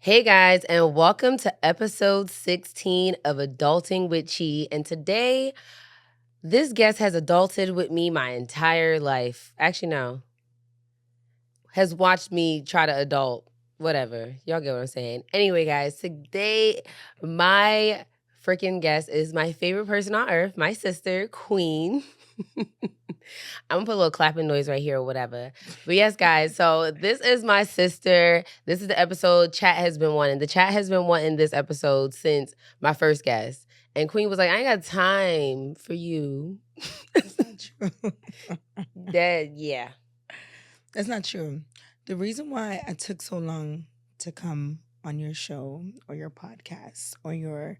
Hey guys, and welcome to episode 16 of Adulting with Chi. And today, this guest has adulted with me my entire life. Actually, no. Has watched me try to adult. Whatever. Y'all get what I'm saying. Anyway, guys, today, my freaking guest is my favorite person on earth, my sister, Queen. I'm gonna put a little clapping noise right here or whatever. But yes, guys, so this is my sister. This is the episode chat has been wanting. The chat has been wanting this episode since my first guest. And Queen was like, I ain't got time for you. That's not true. Yeah. That's not true. The reason why I took so long to come on your show or your podcast or your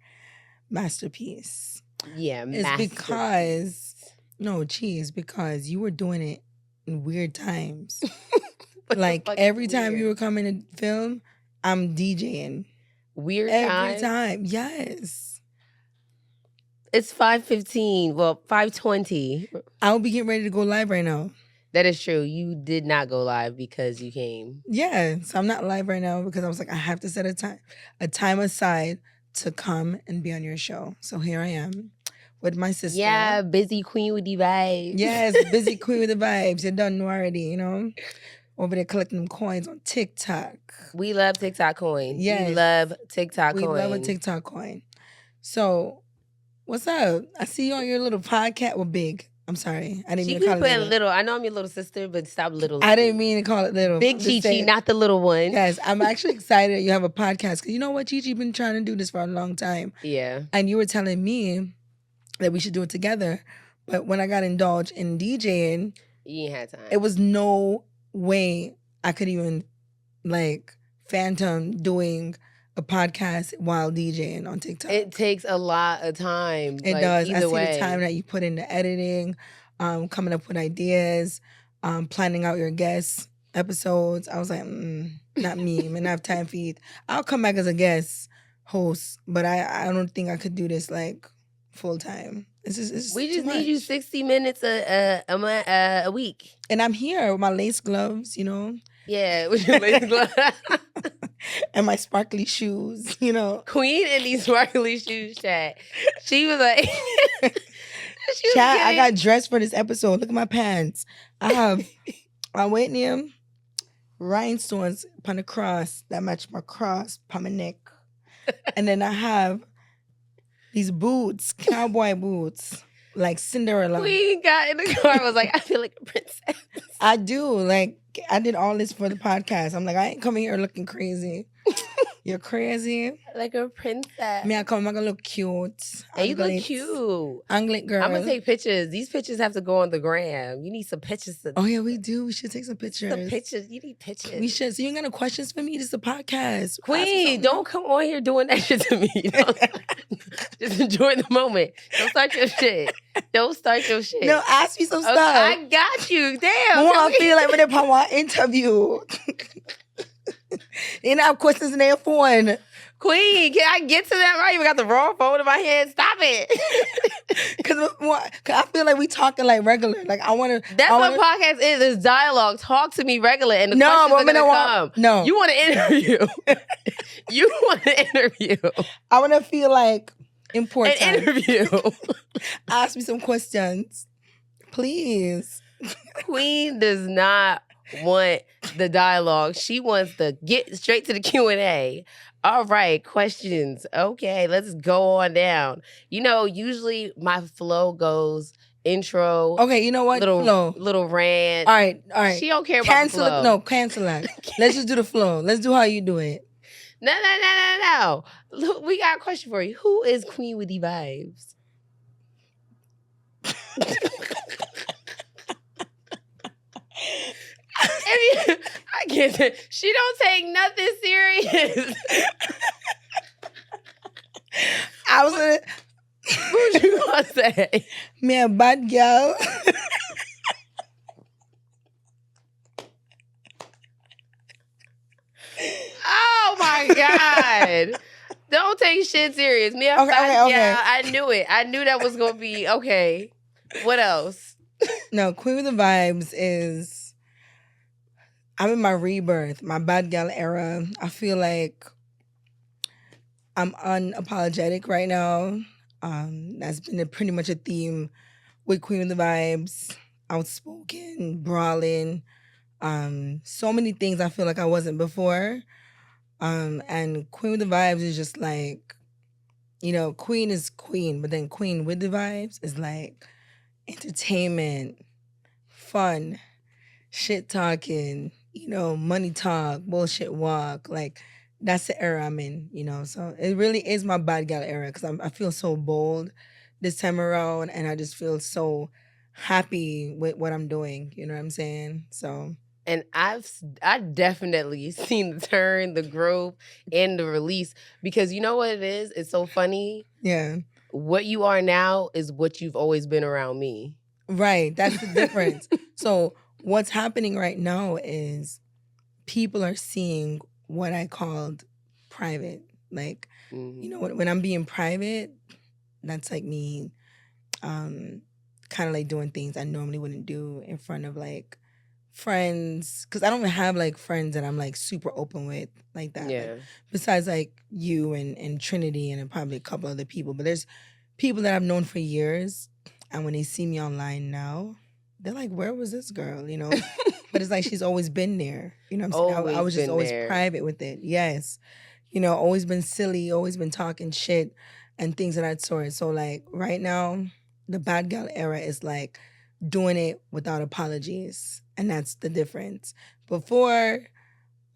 masterpiece is because because you were doing it in weird times. Like every time you were coming to film, I'm DJing. Weird every time. Yes. It's 5:15. Well, 5:20. I'll be getting ready to go live right now. That is true. You did not go live because you came. Yeah. So I'm not live right now because I was like, I have to set a time aside to come and be on your show. So here I am with my sister. Yeah, busy queen with the vibes. Yes, busy queen with the vibes. You done know already, you know? Over there collecting them coins on TikTok. We love TikTok coin. Yes. We love TikTok coin. We love a TikTok coin. So, what's up? I see you on your little podcast. Well, big. I'm sorry. I didn't mean to call it little. I know I'm your little sister, but stop little. I didn't mean to call it little. Big Chi-Chi, not the little one. Yes, I'm actually excited that you have a podcast. Because you know what? Chi-Chi been trying to do this for a long time. Yeah. And you were telling me that we should do it together. But when I got indulged in DJing, you ain't had time. It was no way I could even phantom doing a podcast while DJing on TikTok. It takes a lot of time. It does. I see the time that you put into editing, coming up with ideas, planning out your guest episodes. I was like, not me. I don't have time for it. I'll come back as a guest host, but I don't think I could do this full time. We just need you 60 minutes a week. And I'm here with my lace gloves, you know. Yeah, with your lace gloves. And my sparkly shoes, you know. Queen in these sparkly shoes, chat. She was like... Chat, I got dressed for this episode. Look at my pants. I have my Whitney rhinestones upon the cross that match my cross upon my neck. And then I have these boots, cowboy boots, like Cinderella. Queen got in the car and was like, I feel like a princess. I do. I did all this for the podcast. I'm like, I ain't coming here looking crazy. You're crazy. Like a princess. Me, I come, I'm gonna look cute. And you look cute. Anglet girl. I'm gonna take pictures. These pictures have to go on the gram. You need some pictures. Oh, yeah, we do. We should take some pictures. Some pictures. You need pictures. We should. So you ain't got no questions for me? This is a podcast. Queen, don't come on here doing that shit to me. Just enjoy the moment. Don't start your shit. Don't start your shit. No, ask me some stuff. I got you. Damn. I feel like when they pop my interview. You have questions in their phone. Queen, can I get to that right? You got the wrong phone in my hand. Stop it. Cause I feel like we talking like regular. I want to. That's what podcast is. It's dialogue. Talk to me regular, and the questions are gonna come. No, you want to interview. You want to interview. I want to feel like important. An interview. Ask me some questions, please. Queen does not want the dialogue. She wants to get straight to the Q&A. All right, questions. Okay, let's go on down. You know, usually my flow goes intro. Okay, you know what? Little rant. All right. She don't care about the flow. No, cancel that. Let's just do the flow. Let's do how you do it. No. Look, we got a question for you. Who is Queen with the vibes? I get it. She don't take nothing serious. I was gonna. What you gonna say? Me a bad girl. Oh my God. Don't take shit serious. Me a bad girl. I knew it. I knew that was gonna be okay. What else? No, Queen with the Vibes is I'm in my rebirth, my bad gal era. I feel like I'm unapologetic right now. That's been pretty much a theme with Queen of the Vibes. Outspoken, brawling, so many things I feel like I wasn't before. And Queen with the Vibes is just like, Queen is queen, but then Queen with the Vibes is like entertainment, fun, shit talking, money talk, bullshit walk. Like, that's the era I'm in, So it really is my bad gal era because I feel so bold this time around, and I just feel so happy with what I'm doing. You know what I'm saying? So. And I definitely seen the turn, the growth, and the release, because you know what it is? It's so funny. Yeah. What you are now is what you've always been around me. Right. That's the difference. So what's happening right now is people are seeing what I called private. Like, when I'm being private, that's like me kind of like doing things I normally wouldn't do in front of like friends, because I don't have like friends that I'm like super open with like that. Yeah. Like, besides like you and Trinity and probably a couple other people, but there's people that I've known for years, and when they see me online now, they're like, "Where was this girl?" But it's like she's always been there. You know what I'm saying? I was just always private with it. Yes. Always been silly, always been talking shit and things of that sort. So like right now, the bad girl era is like doing it without apologies. And that's the difference. Before,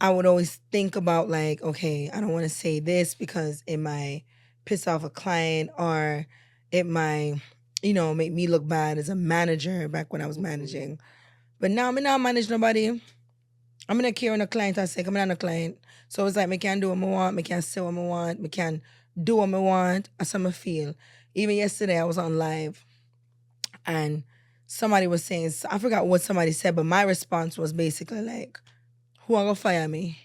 I would always think about like, okay, I don't want to say this because it might piss off a client, or it might, make me look bad as a manager back when I was managing. But now I'm not manage nobody. I'm not caring a client. I say, I'm not a client. So it's like, I can't do what I want. I can't say what I want. I can't do what I want. That's how I feel. Even yesterday, I was on live, and somebody was saying, I forgot what somebody said, but my response was basically like, who are going to fire me?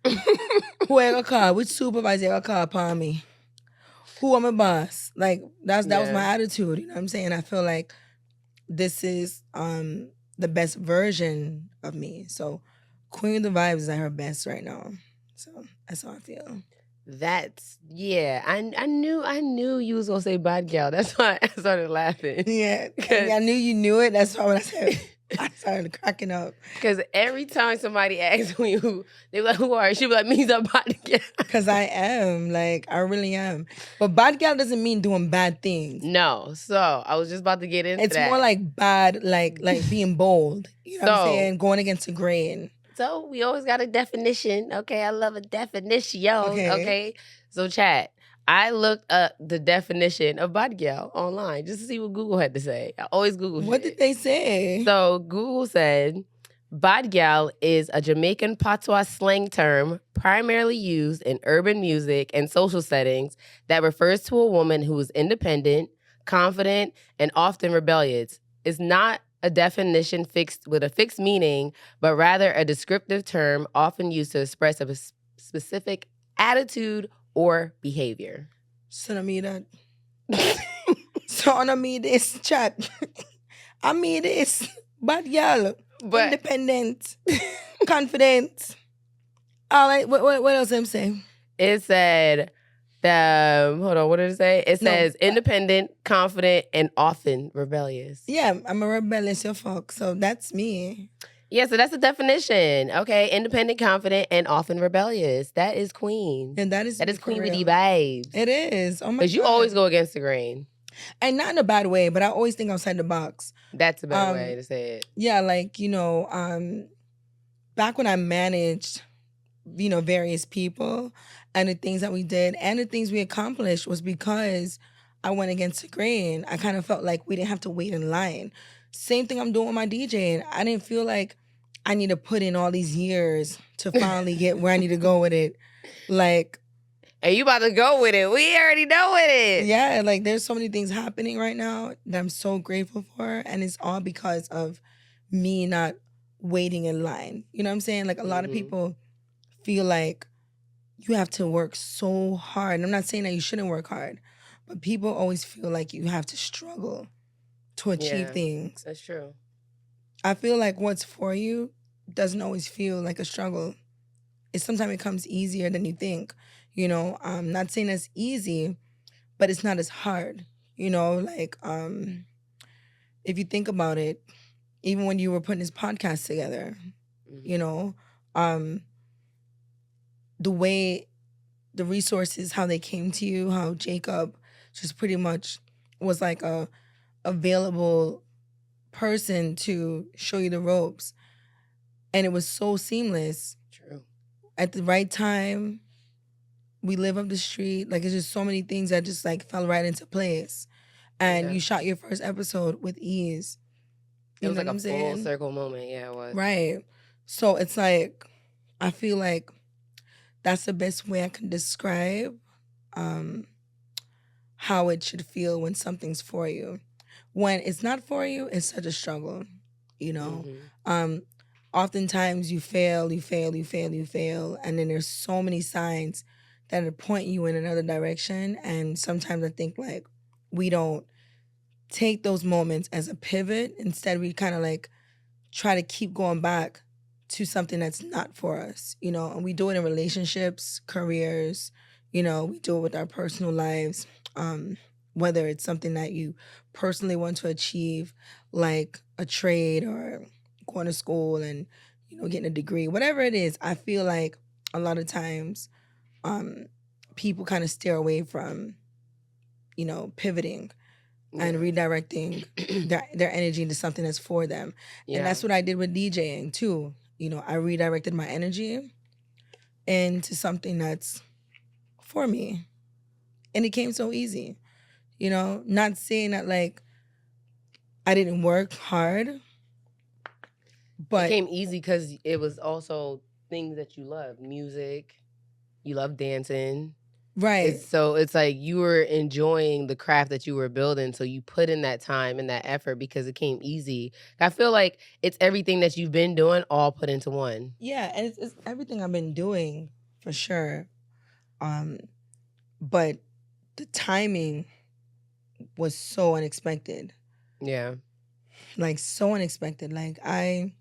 Who are going to call? Which supervisor are going to call upon me? Who am my boss? Like, that was my attitude. You know what I'm saying? I feel like this is the best version of me. So Queen of the Vibes is at her best right now. So that's how I feel. That's, yeah. I knew you was gonna say bad gal. That's why I started laughing. Yeah, I knew you knew it. That's why when I said I started cracking up. Because every time somebody asks me they be like, who are you? She be like, me's a bad gal. Because I am. Like, I really am. But bad gal doesn't mean doing bad things. No. So I was just about to get into that. It's more like bad, like being bold. You know what I'm saying? Going against the grain. So we always got a definition. Okay, I love a definition. Okay. So chat. I looked up the definition of bad gal online just to see what Google had to say. I always Google shit. What did they say? So Google said, bad gal is a Jamaican patois slang term primarily used in urban music and social settings that refers to a woman who is independent, confident, and often rebellious. It's not a definition fixed with a fixed meaning, but rather a descriptive term often used to express a specific attitude or behavior. So I mean that. So I mean this chat. I mean this bad gal, independent, confident. All right. What else I'm saying? It said. Hold on, what did it say? It says independent, confident, and often rebellious. Yeah, I'm a rebellious fuck, so that's me. Yeah, so that's the definition. Okay, independent, confident, and often rebellious. That is Queen. And that is Queen with the vibes. It is. Oh my God. Because you always go against the grain. And not in a bad way, but I always think outside the box. That's a better way to say it. Yeah, like, back when I managed, various people, and the things that we did and the things we accomplished was because I went against the grain. I kind of felt like we didn't have to wait in line. Same thing I'm doing with my DJing. I didn't feel like I need to put in all these years to finally get where I need to go with it. Like, and you about to go with it. We already know with it. Yeah, like there's so many things happening right now that I'm so grateful for. And it's all because of me not waiting in line. You know what I'm saying? Like a lot of people feel like you have to work so hard. And I'm not saying that you shouldn't work hard, but people always feel like you have to struggle to achieve things. That's true. I feel like what's for you doesn't always feel like a struggle. Sometimes it comes easier than you think. You know, I'm not saying it's easy, but it's not as hard. You know, like if you think about it, even when you were putting this podcast together, you know, the way the resources, how they came to you, how Jacob just pretty much was like a available person to show you the ropes. And it was so seamless. True. At the right time, we live up the street. Like, it's just so many things that just like fell right into place. And you shot your first episode with ease. It was like a full circle moment. Yeah, it was. Right. So it's like, I feel like that's the best way I can describe how it should feel when something's for you. When it's not for you, it's such a struggle, you know? Oftentimes you fail, and then there's so many signs that are pointing you in another direction. And sometimes I think like we don't take those moments as a pivot. Instead, we kind of like try to keep going back to something that's not for us, you know? And we do it in relationships, careers, you know, we do it with our personal lives. Whether it's something that you personally want to achieve, like a trade or going to school and, you know, getting a degree, whatever it is, I feel like a lot of times people kind of steer away from, you know, pivoting and redirecting their energy into something that's for them. Yeah. And that's what I did with DJing too. You know, I redirected my energy into something that's for me. And it came so easy. You know, not saying that like I didn't work hard, but it came easy because it was also things that you love. Music, you love dancing. Right. So it's like you were enjoying the craft that you were building. So you put in that time and that effort because it came easy. I feel like it's everything that you've been doing all put into one. Yeah, and it's everything I've been doing for sure. But the timing was so unexpected. Yeah. Like so unexpected. Like I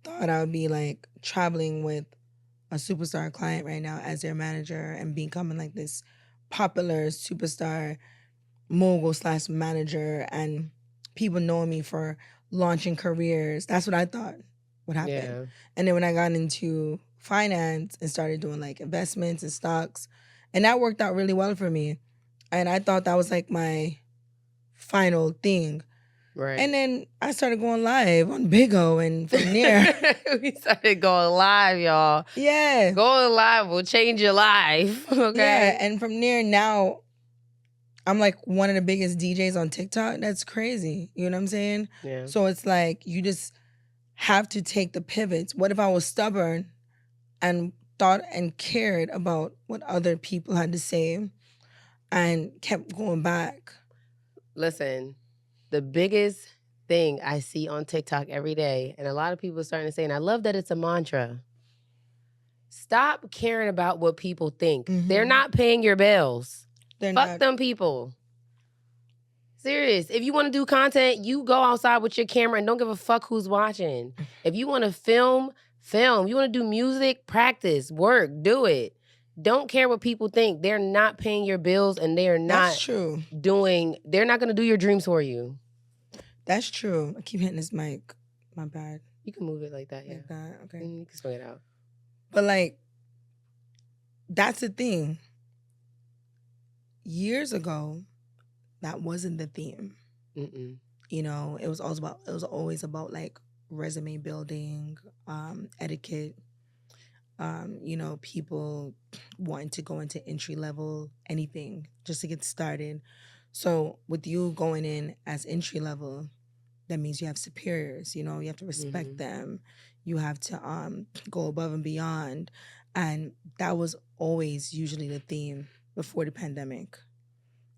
thought I would be like traveling with a superstar client right now as their manager and becoming like this popular superstar mogul / manager and people knowing me for launching careers. That's what I thought would happen. Yeah. And then when I got into finance and started doing like investments and stocks, and that worked out really well for me. And I thought that was like my final thing. Right. And then I started going live on Big O, and from there we started going live, y'all. Yeah. Going live will change your life. Okay. Yeah. And from there now I'm like one of the biggest DJs on TikTok. That's crazy. You know what I'm saying? Yeah. So it's like you just have to take the pivots. What if I was stubborn and thought and cared about what other people had to say and kept going back? Listen, the biggest thing I see on TikTok every day, and a lot of people are starting to say, and I love that it's a mantra, stop caring about what people think. Mm-hmm. They're not paying your bills. Fuck them people. Serious. If you want to do content, you go outside with your camera and don't give a fuck who's watching. If you want to film. You want to do music, practice, work, do it. Don't care what people think. They're not paying your bills and they're not That's true. They're not going to do your dreams for you. That's true. I keep hitting this mic. My bad. You can move it like that, yeah. Like that, okay. You can swing it out. But like, that's the thing. Years ago, that wasn't the theme. Mm-mm. You know, it was always about like resume building, etiquette, you know, people wanting to go into entry level, anything just to get started. So with you going in as entry level, that means you have superiors, you know, you have to respect them. You have to go above and beyond. And that was always usually the theme before the pandemic.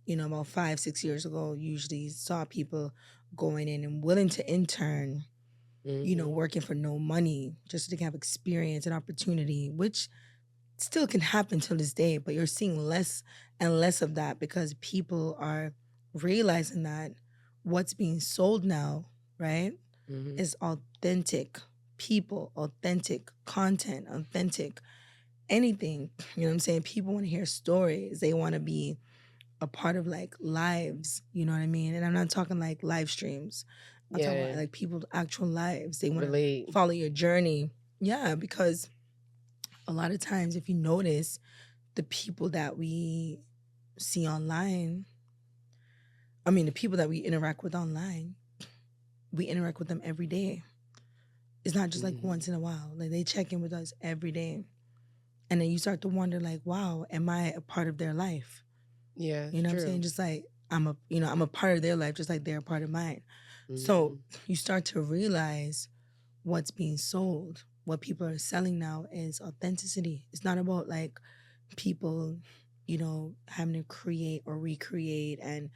You know, about 5-6 years ago, usually saw people going in and willing to intern, you know, working for no money, just to have experience and opportunity, which still can happen till this day, but you're seeing less and less of that because people are realizing that what's being sold now, right, is authentic people, authentic content, authentic anything. You know what I'm saying? People want to hear stories. They want to be a part of like lives. You know what I mean? And I'm not talking like live streams. I'm talking about like people's actual lives. They want to follow your journey. Yeah, because a lot of times, if you notice, the people that we see online, the people that we interact with online, we interact with them every day. It's not just like once in a while. Like they check in with us every day. And then you start to wonder like, wow, am I a part of their life? Yeah. You know what I'm saying? Just like I'm a part of their life, just like they're a part of mine. So you start to realize what's being sold. What people are selling now is authenticity. It's not about like people, having to create or recreate and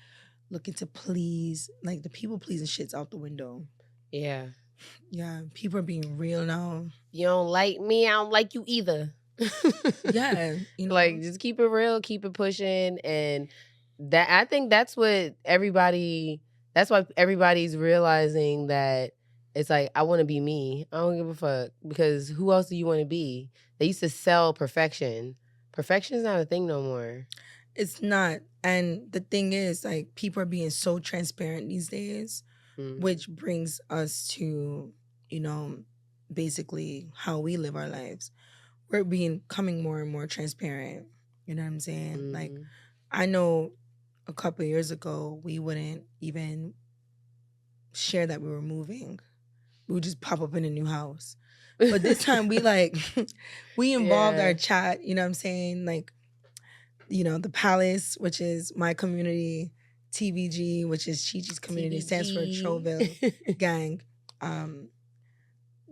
looking to please. Like the people pleasing shit's out the window. Yeah. Yeah. People are being real now. You don't like me, I don't like you either. Yeah. Like just keep it real, keep it pushing. And that I think that's why everybody's realizing that it's like, I want to be me. I don't give a fuck. Because who else do you want to be? They used to sell perfection. Perfection is not a thing no more. It's not. And the thing is, like, people are being so transparent these days, which brings us to, basically how we live our lives. We're becoming more and more transparent. You know what I'm saying? Like, I know a couple of years ago, we wouldn't even share that we were moving. We would just pop up in a new house. But this time we we involved our chat, you know what I'm saying? Like, the Palace, which is my community, TVG, which is Chi-Chi's community, TVG. Stands for Troville Gang.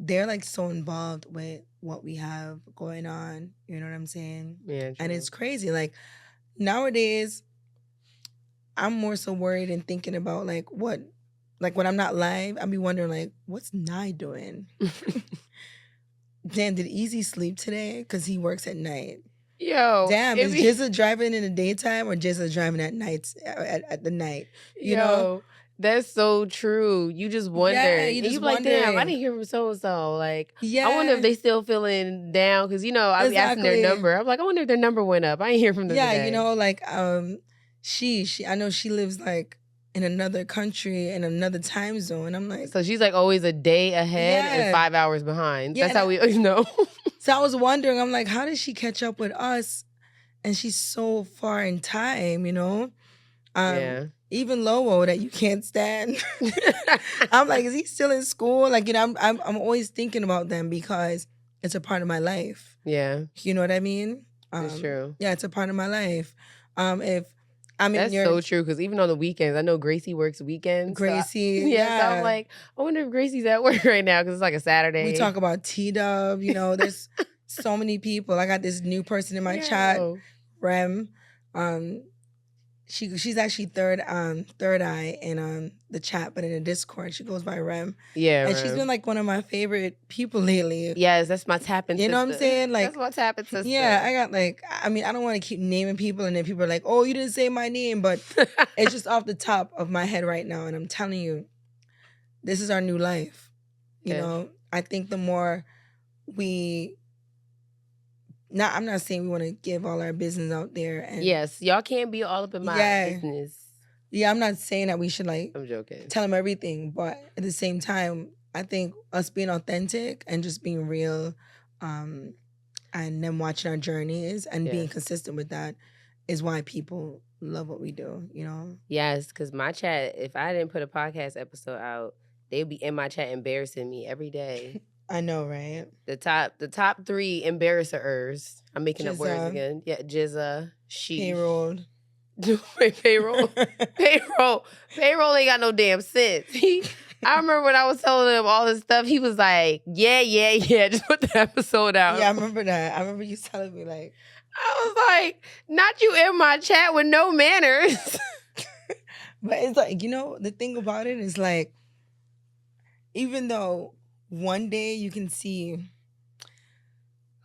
They're like so involved with what we have going on. You know what I'm saying? Yeah, true. And it's crazy. Like nowadays, I'm more so worried and thinking about like when I'm not live, I'll be wondering like, what's Nye doing? Damn, did Easy sleep today? Because he works at night. Yo, damn, is Jizza driving in the daytime or Jizza driving at night at the night? You know? That's so true. You just wonder. Yeah, you just like, damn, I didn't hear from so-and-so. Like, I wonder if they still feeling down. Because, I be asking their number. I'm like, I wonder if their number went up. I ain't hear from them today. Like, she I know she lives, like, in another country, in another time zone. I'm like... So she's, like, always a day ahead and 5 hours behind. Yeah, that's how we know. So I was wondering, I'm like, how did she catch up with us? And she's so far in time, Even Lowo that you can't stand. I'm like, is he still in school? Like, I'm always thinking about them because it's a part of my life. Yeah. You know what I mean? It's true. Yeah, it's a part of my life. That's so true, because even on the weekends, I know Gracie works weekends. Gracie, so I'm like, I wonder if Gracie's at work right now, because it's like a Saturday. We talk about T-Dub, there's so many people. I got this new person in my chat, Rem. She's actually third eye in the chat, but in the Discord she goes by Rem. Yeah, and Rem. She's been like one of my favorite people lately. Yes, that's my tapping sister. You know what I'm saying? Like, that's my tapping sister. Yeah, I got like, I don't want to keep naming people, and then people are like, "Oh, you didn't say my name," but it's just off the top of my head right now, and I'm telling you, this is our new life. You know, I think the more I'm not saying we want to give all our business out there. And yes, y'all can't be all up in my business. Yeah, I'm not saying that we should like... I'm joking. Tell them everything, but at the same time, I think us being authentic and just being real, and them watching our journeys and being consistent with that is why people love what we do, Yes, because my chat, if I didn't put a podcast episode out, they'd be in my chat embarrassing me every day. I know, right? The top 3 embarrassers. I'm making up words again. Yeah, Jizza, Payroll. Payroll ain't got no damn sense. I remember when I was telling him all this stuff, he was like, yeah, just put the episode out. Yeah, I remember that. I remember you telling me like... I was like, not you in my chat with no manners. But it's like, the thing about it is like, even though one day you can see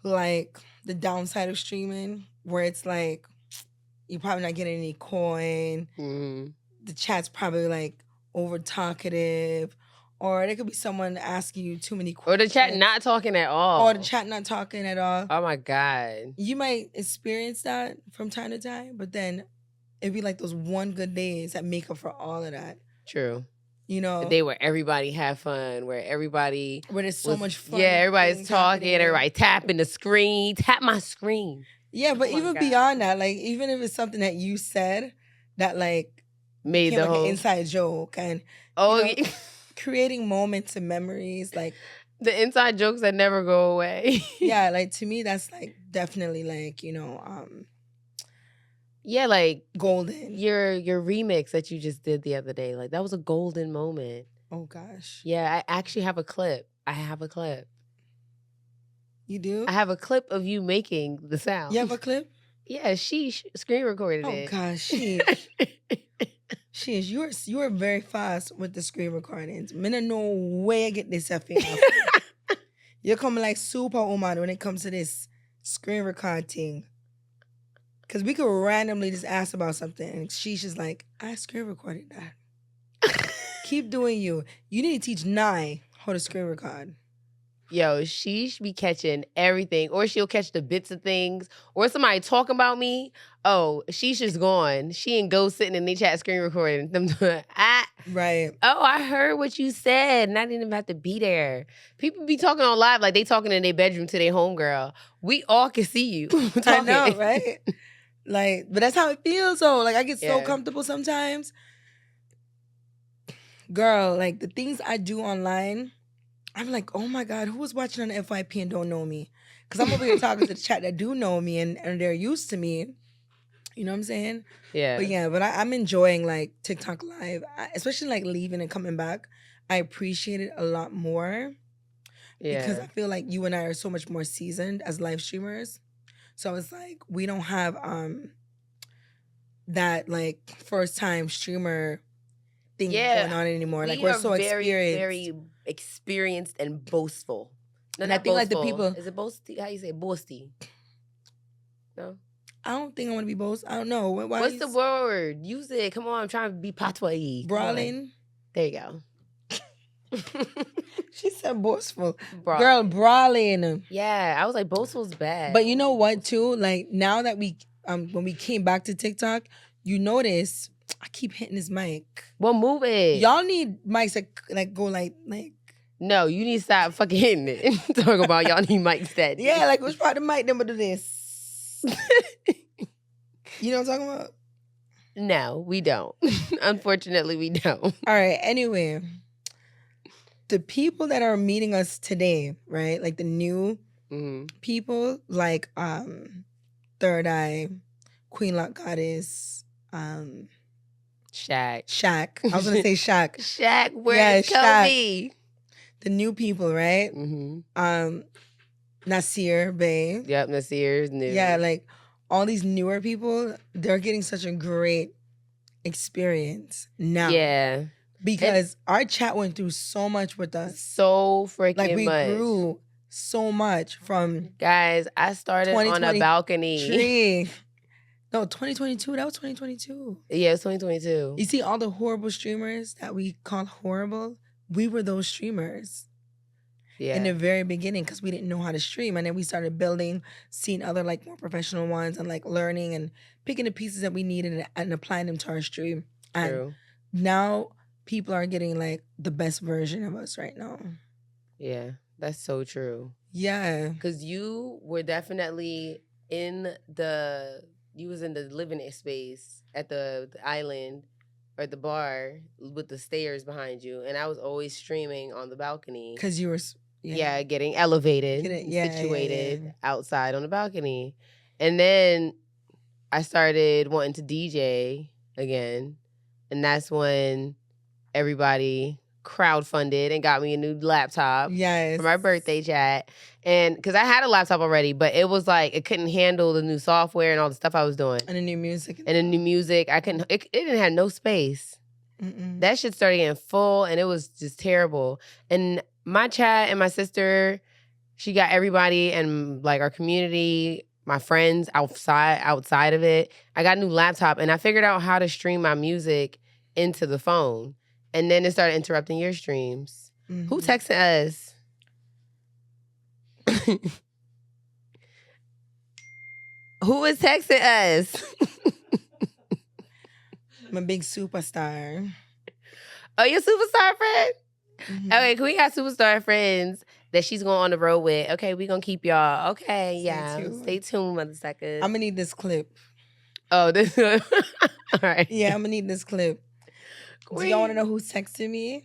like the downside of streaming, where it's like you're probably not getting any coin. The chat's probably like over talkative, Or there could be someone asking you too many questions. Or the chat not talking at all. Or the chat not talking at all. Oh my God. You might experience that from time to time, but then it'd be like those one good days that make up for all of that. True. You know? The day where everybody had fun, where there's so much fun. Yeah, everybody's talking, everybody tapping the screen. Tap my screen. Yeah, but even beyond that, like, even if it's something that you said that, like, made the whole an inside joke and creating moments and memories, like the inside jokes that never go away. Yeah, like, to me, that's, like, definitely, like, yeah, like golden. Your remix that you just did the other day, like, that was a golden moment. Oh gosh. Yeah, I actually have a clip. You do? I have a clip of you making the sound. You have a clip? Yeah, she screen recorded it. Oh gosh, you are very fast with the screen recordings. Me don't know where you get this stuff in. You're coming like superwoman when it comes to this screen record thing. Because we could randomly just ask about something and she's just like, I screen recorded that. Keep doing you. You need to teach Nye how to screen record. Yo, she should be catching everything. Or she'll catch the bits of things. Or somebody talking about me. Oh, she's just gone. She ain't go sitting in the chat screen recording. Them doing, right. Oh, I heard what you said. And I didn't even have to be there. People be talking on live like they talking in their bedroom to their homegirl. We all can see you talking. I know, right? Like, but that's how it feels, though. Like, I get so comfortable sometimes. Girl, like, the things I do online, I'm like, oh my God, who was watching on the FYP and don't know me? Because I'm over here talking to the chat that do know me and they're used to me. You know what I'm saying? Yeah. But I'm enjoying, like, TikTok Live, especially, like, leaving and coming back. I appreciate it a lot more. Yeah. Because I feel like you and I are so much more seasoned as live streamers. So it's like we don't have that, like, first time streamer thing going on anymore. Like, we're so experienced. Very experienced and boastful. No, and I think boastful. Like the people, is it boasty? How you say boasty? No, I don't think I want to be boast. I don't know. What's the word? Use it. Come on, I'm trying to be patois. Brawling. There you go. She said boastful. Girl, brawling. Yeah, I was like, boastful's bad. But you know what, too? Like, now that we, when we came back to TikTok, you notice I keep hitting this mic. Well, move it. Y'all need mics that, like, go like. No, you need to stop fucking hitting it. Talk about y'all need mics that. Yeah, like, which part of the mic number do this? You know what I'm talking about? No, we don't. Unfortunately, we don't. All right, anyway. The people that are meeting us today, right? Like the new people, like Third Eye, Queen Lock Goddess, Shaq. I was gonna say Shaq. Shaq, where's Kobe? The new people, right? Nasir Bey. Yep, Nasir's new. Yeah, like all these newer people, they're getting such a great experience now. Yeah. Because our chat went through so much with us. So freaking much. Like, we grew so much from... Guys, I started on a balcony. No, 2022. That was 2022. Yeah, it was 2022. You see all the horrible streamers that we call horrible? We were those streamers. Yeah. In the very beginning, because we didn't know how to stream. And then we started building, seeing other, like, more professional ones and, like, learning and picking the pieces that we needed and applying them to our stream. And True. Now... people are getting, like, the best version of us right now. Yeah, that's so true. Yeah. Because you were definitely you was in the living space at the island or the bar with the stairs behind you. And I was always streaming on the balcony. Because you were... Yeah, getting elevated, situated outside on the balcony. And then I started wanting to DJ again. And that's when... everybody crowdfunded and got me a new laptop for my birthday chat. And because I had a laptop already, but it was like, it couldn't handle the new software and all the stuff I was doing. And the new music. I couldn't, it didn't have no space. That shit started getting full and it was just terrible. And my chat and my sister, she got everybody and like our community, my friends outside of it. I got a new laptop and I figured out how to stream my music into the phone. And then it started interrupting your streams. Mm-hmm. Who texted us? Who is texting us? I'm a big superstar. Oh, your superstar friend? Mm-hmm. Okay, we got superstar friends that she's going on the road with. Okay, we gonna keep y'all. Okay, Stay tuned, mother suckers. I'm gonna need this clip. Oh, this. All right. Yeah, I'm gonna need this clip. Do y'all want to know who's texting me?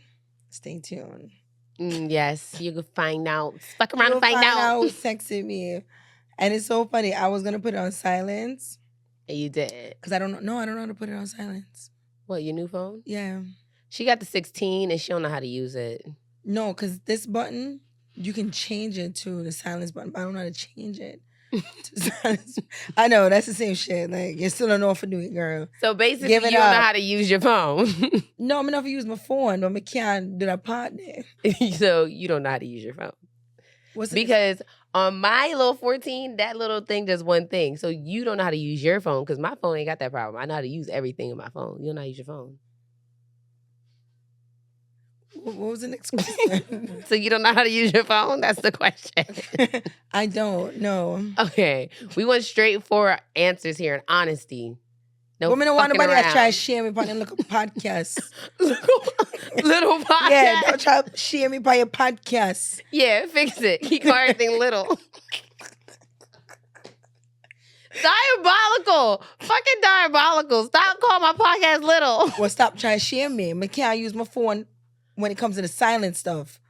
Stay tuned. Yes, you can find out. Fuck around and find out who's texting me. And it's so funny. I was gonna put it on silence. And you did. Because I don't know. No, I don't know how to put it on silence. What, your new phone? Yeah. She got the 16 and she don't know how to use it. No, because this button, you can change it to the silence button, but I don't know how to change it. I know, that's the same shit. Like, you still don't know if to do it, girl. So basically, you don't know how to use your phone. No, I'm enough to use my phone, but I can't do that part there. So you don't know how to use your phone. Because on my little 14, that little thing does one thing. So you don't know how to use your phone because my phone ain't got that problem. I know how to use everything in my phone. You don't know how to use your phone. What was the next question? So you don't know how to use your phone? That's the question. I don't know. Okay. We want straightforward answers here and honesty. No women don't want nobody that try to share me on them little podcast. Little podcast? Yeah, don't try to share me by your podcast. Yeah, fix it. Keep everything little. Diabolical. Fucking diabolical. Stop calling my podcast little. Well, stop trying to share me. I can't use my phone when it comes to the silent stuff.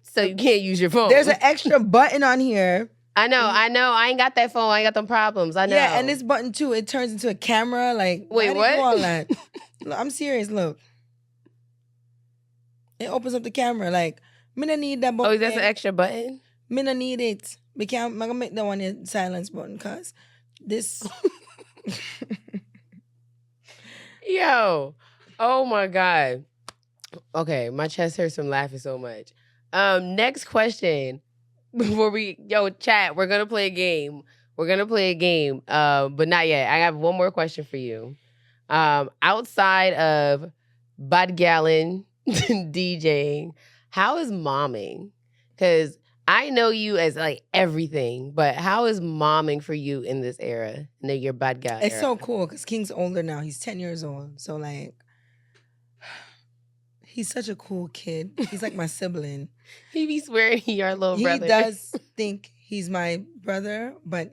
So you can't use your phone. There's an extra button on here. I know. I ain't got that phone. I ain't got them problems. I know. Yeah, and this button too, it turns into a camera. Like, wait, what? Do all that? Look, I'm serious. Look, it opens up the camera. Like, me not need that button. Oh, that's an extra button. Me not need it. I'm gonna make that one a silence button, cause this. Yo, oh my God. Okay, my chest hurts from laughing so much. Next question. Before chat, we're gonna play a game. But not yet. I have one more question for you. Outside of Bud Gallon DJing, how is momming? Because I know you as like everything, but how is momming for you in this era? Your Bud Gallon. It's so cool because King's older now. He's 10 years old. So like, he's such a cool kid. He's like my sibling. He be swearing he your little brother. He does think he's my brother, but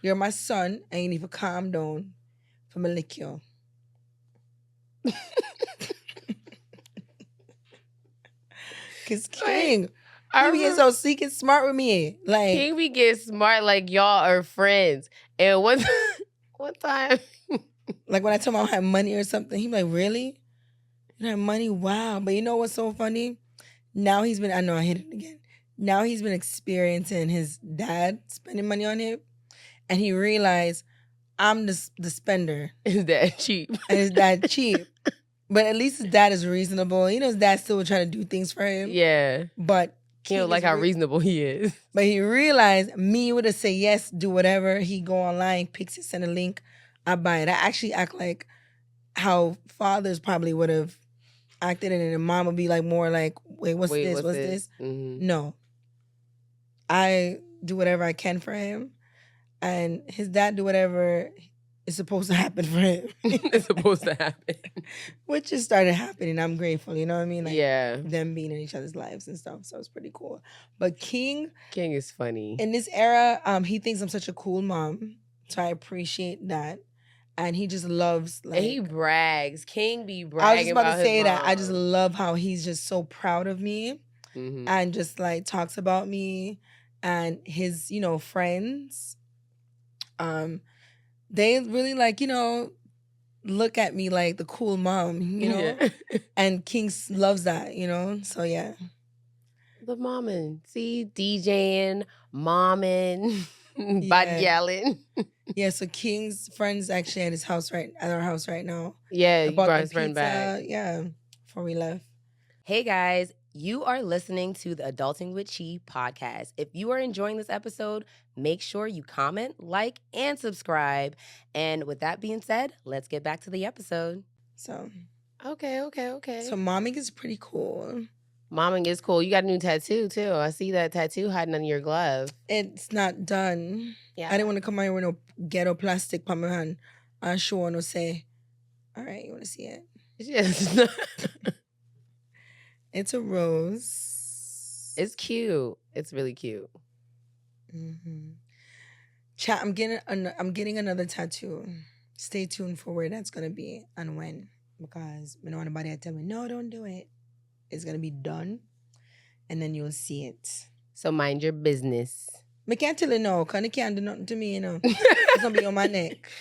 you're my son, and you need to calm down for me lick you. Cause King, he be getting so sleek and smart with me. Like King be getting smart like y'all are friends. And one time, like when I told him I don't have money or something, he be like, "Really? You don't have money? Wow!" But you know what's so funny? Now I know I hit it again. Now he's been experiencing his dad spending money on him, and he realized I'm the spender. His dad cheap. And his dad cheap. But at least his dad is reasonable. You know, his dad still trying to do things for him. Yeah. But he don't like how reasonable he is. But he realized me would have said yes, do whatever. He go online, picks it, send a link, I buy it. I actually act like how fathers probably would have acted, and then mom would be like more like, what's this? Mm-hmm. No. I do whatever I can for him, and his dad do whatever is supposed to happen for him. It's supposed to happen. Which just started happening. I'm grateful, you know what I mean? Like, yeah. Them being in each other's lives and stuff, so it's pretty cool. But King is funny. In this era, he thinks I'm such a cool mom, so I appreciate that. And he just loves, like... And he brags. King be bragging. I was just about to say mom. that. I just love how he's just so proud of me, mm-hmm. and just like talks about me and his, friends. They really like, look at me like the cool mom, Yeah. And King loves that, So yeah. The mommin'. See, DJing, mommin', Bud Gallon. Yeah, so King's friends actually at our house right now. Yeah, he brought his friend back. Yeah, before we left. Hey guys, you are listening to the Adulting with Chi podcast. If you are enjoying this episode, make sure you comment, like, and subscribe. And with that being said, let's get back to the episode. So, Okay. So momming is pretty cool. Momming is cool. You got a new tattoo too. I see that tattoo hiding under your glove. It's not done. Yeah. I didn't want to come out here with no ghetto plastic on my hand and show and say, all right, you want to see it? Yes. It's a rose. It's cute. It's really cute. Mm-hmm. Chat, I'm getting another tattoo. Stay tuned for where that's gonna be and when, because I don't want anybody to tell me no, don't do it. It's gonna be done, and then you'll see it. So mind your business. I can't tell you no, because you can't do nothing to me, you know. It's gonna be on my neck.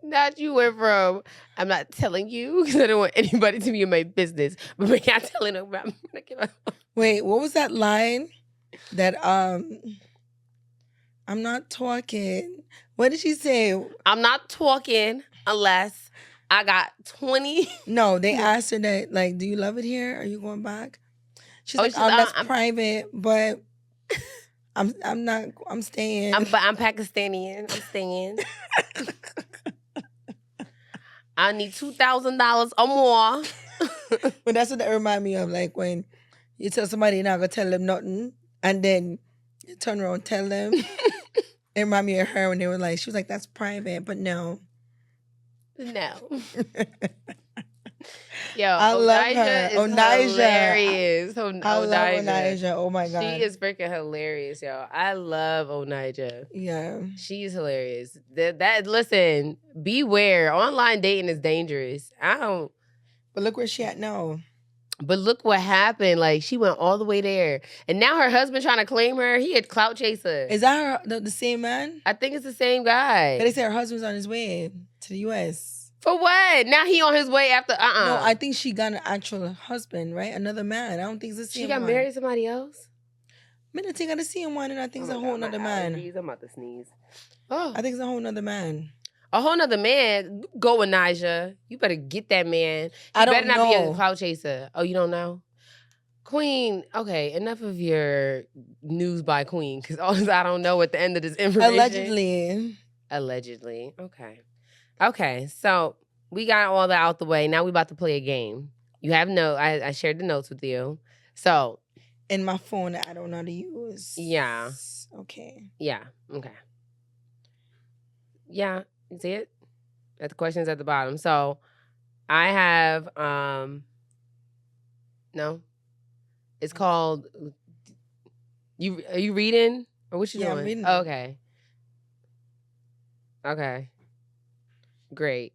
Not you went from, I'm not telling you because I don't want anybody to be in my business, but I can't tell you no. Wait, what was that line? That I'm not talking. What did she say? I'm not talking unless I got 20. No, they asked her that, like, do you love it here? Are you going back? She's like, that's private, but I'm staying. I'm Pakistani. I'm staying. I need $2,000 or more. But that's what that remind me of, like when you tell somebody you're not gonna tell them nothing, and then you turn around and tell them. It remind me of her when they were like, she was like, that's private, but no. No. Yo, I love her. Hilarious. I love Onija. Oh my God. She is freaking hilarious, yo. I love Onija. Yeah. She's hilarious. Listen, beware. Online dating is dangerous. But look where she at now. But look what happened. Like, she went all the way there. And now her husband trying to claim her. He a clout chaser. Is that the same man? I think it's the same guy. But they say her husband's on his way to the U.S. For what? Now he on his way after, No, I think she got an actual husband, right? Another man. I don't think it's the same one. She got married to somebody else? I think I the same one, and I think it's a whole nother man. I'm about to sneeze. Oh. I think it's a whole nother man. A whole nother man? Go with Naja. You better get that man. I don't know. Better not be a clout chaser. Oh, you don't know? Queen, okay, enough of your news by Queen, because I don't know at the end of this information. Allegedly. Okay, so we got all that out the way. Now we about to play a game. You have I shared the notes with you. So. In my phone that I don't know how to use. Yeah. Okay. Yeah, okay. Yeah. You see it? The question's at the bottom. So I have no. It's called Are you reading? Or what you doing? I'm reading. Oh, okay. Okay. Great.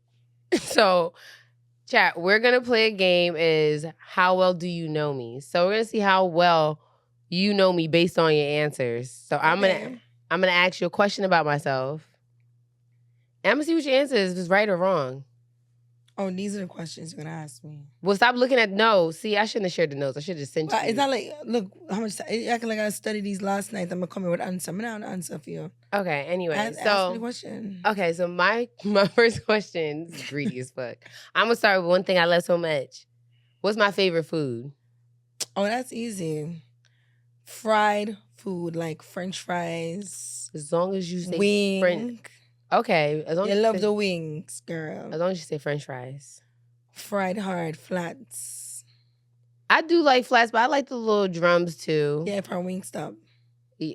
So chat, we're gonna play a game is how well do you know me? So we're gonna see how well you know me based on your answers. So I'm gonna ask you a question about myself. I'm going to see what your answer is, if it's right or wrong. Oh, these are the questions you're going to ask me. Well, stop looking at notes. See, I shouldn't have shared the notes. I should have just sent you. It's not like, look, how much time, acting like I studied these last night. I'm going to come in with answer. I'm going to answer for you. Okay, anyway. Ask me the question. Okay, so my first question is greedy as fuck. I'm going to start with one thing I love so much. What's my favorite food? Oh, that's easy. Fried food, like French fries. As long as you say wing. Okay. As long you love the wings, girl. As long as you say French fries. Fried hard, flats. I do like flats, but I like the little drums too. Yeah, from Wingstop. Yeah.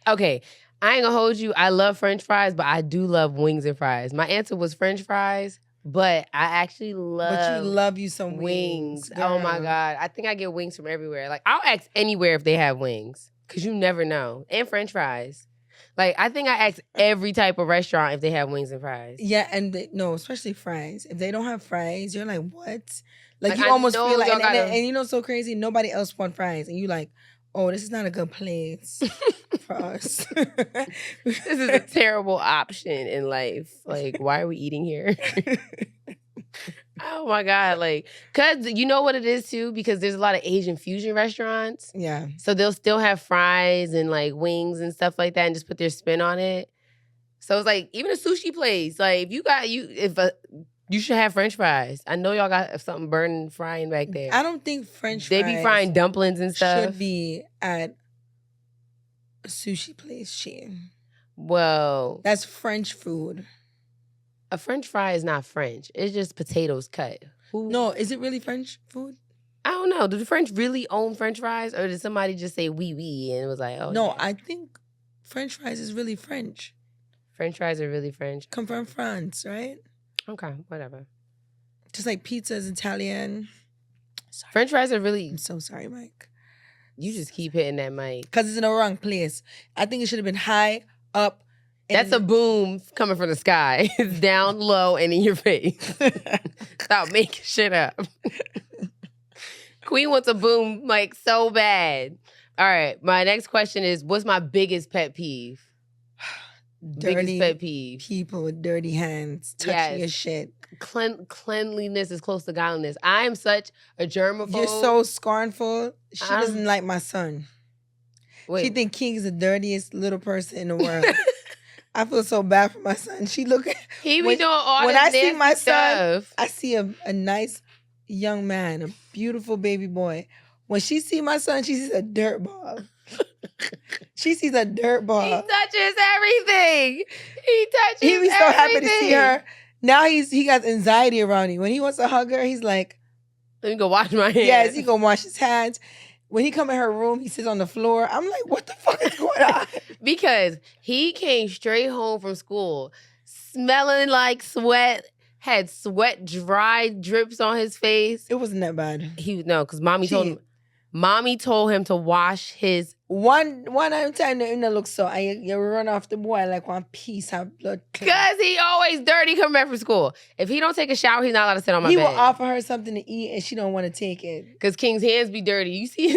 Okay. I ain't gonna hold you. I love French fries, but I do love wings and fries. My answer was French fries, but I actually love. But you love you some wings. Oh my God. I think I get wings from everywhere. Like, I'll ask anywhere if they have wings, because you never know. And French fries. Like, I think I ask every type of restaurant if they have wings and fries. Yeah, and especially fries. If they don't have fries, you're like, what? Like you almost feel like, and you know, so crazy, nobody else want fries. And you like, oh, this is not a good place for us. This is a terrible option in life. Like, why are we eating here? Oh my God. Like, cause you know what it is too? Because there's a lot of Asian fusion restaurants. Yeah. So they'll still have fries and like wings and stuff like that and just put their spin on it. So it's like, even a sushi place, like you should have French fries. I know y'all got something burning, frying back there. I don't think French fries. They be frying dumplings and stuff. Should be at a sushi place, Well. That's French food. A French fry is not French. It's just potatoes cut. No, is it really French food? I don't know. Do the French really own French fries, or did somebody just say oui oui and it was like, oh no? Yeah. I think French fries is really French. French fries are really French. Come from France, right? Okay, whatever. Just like pizza is Italian. Sorry. French fries are really... I'm so sorry, Mike. You just keep hitting that mic. Because it's in the wrong place. I think it should have been high, up. That's a boom coming from the sky. It's down low and in your face. Stop making shit up. Queen wants a boom like so bad. All right, my next question is, what's my biggest pet peeve? Dirty biggest pet peeve. People with dirty hands touching your shit. Cleanliness is close to godliness. I am such a germaphobe. You're so scornful. She doesn't like my son. Wait. She think King is the dirtiest little person in the world. I feel so bad for my son. He be doing all this nasty stuff. When I see my son, I see a nice young man, a beautiful baby boy. When she see my son, she sees a dirt ball. She sees a dirt ball. He touches everything. He be so happy to see her. Now he got anxiety around me. When he wants to hug her, he's like, let me go wash my hands. Yes, he go wash his hands. When he come in her room, he sits on the floor. I'm like, what the fuck is going on? Because he came straight home from school, smelling like sweat, had sweat dry drips on his face. It wasn't that bad. Because Mommy told him to wash his... One time the look so you run off the boy like one piece of blood. Because he always dirty coming back from school. If he don't take a shower, he's not allowed to sit on my bed. He will offer her something to eat and she don't want to take it. Because King's hands be dirty. You see?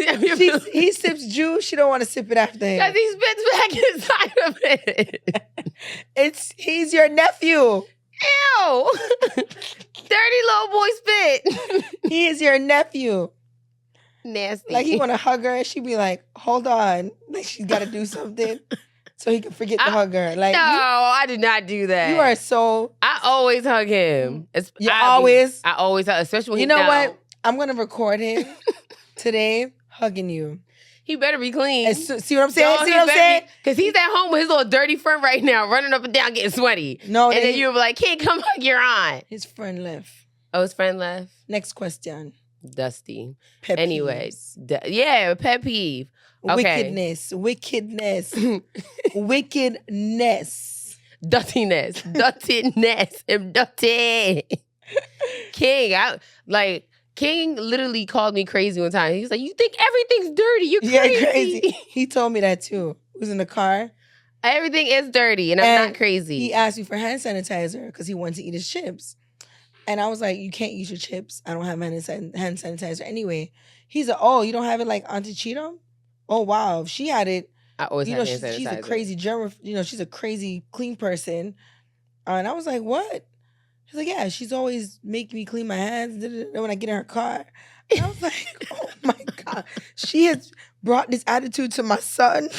He sips juice, she don't want to sip it after him. Because he spits back inside of it. He's your nephew. Ew! Dirty little boy spit. He is your nephew. Nasty. Like he want to hug her and she be like, hold on. Like she's got to do something so he can forget to hug her. Like, no, I did not do that. You are so... I always hug him. I always hug, especially when you know what? I'm going to record him today hugging you. He better be clean. See what I'm saying? See what I'm saying? Because he's at home with his little dirty friend right now, running up and down, getting sweaty. No, and then you're like, "Kid, come hug your aunt." His friend left. Oh, his friend left? Next question. Dusty. Pet Anyways, pet peeve. Okay. Wickedness. Wickedness. Duttiness. Duttiness. I'm dutty. King literally called me crazy one time. He was like, you think everything's dirty. You're crazy. Yeah, crazy. He told me that too. He was in the car. Everything is dirty and I'm not crazy. He asked me for hand sanitizer because he wanted to eat his chips. And I was like, you can't use your chips. I don't have hand sanitizer anyway. He's like, oh, you don't have it like Auntie Cheeto? Oh, wow. If she had it, I always have hand sanitizer. She's a crazy germ, she's a crazy clean person. And I was like, what? She's like, yeah, she's always making me clean my hands when I get in her car. And I was like, oh my God. She has brought this attitude to my son.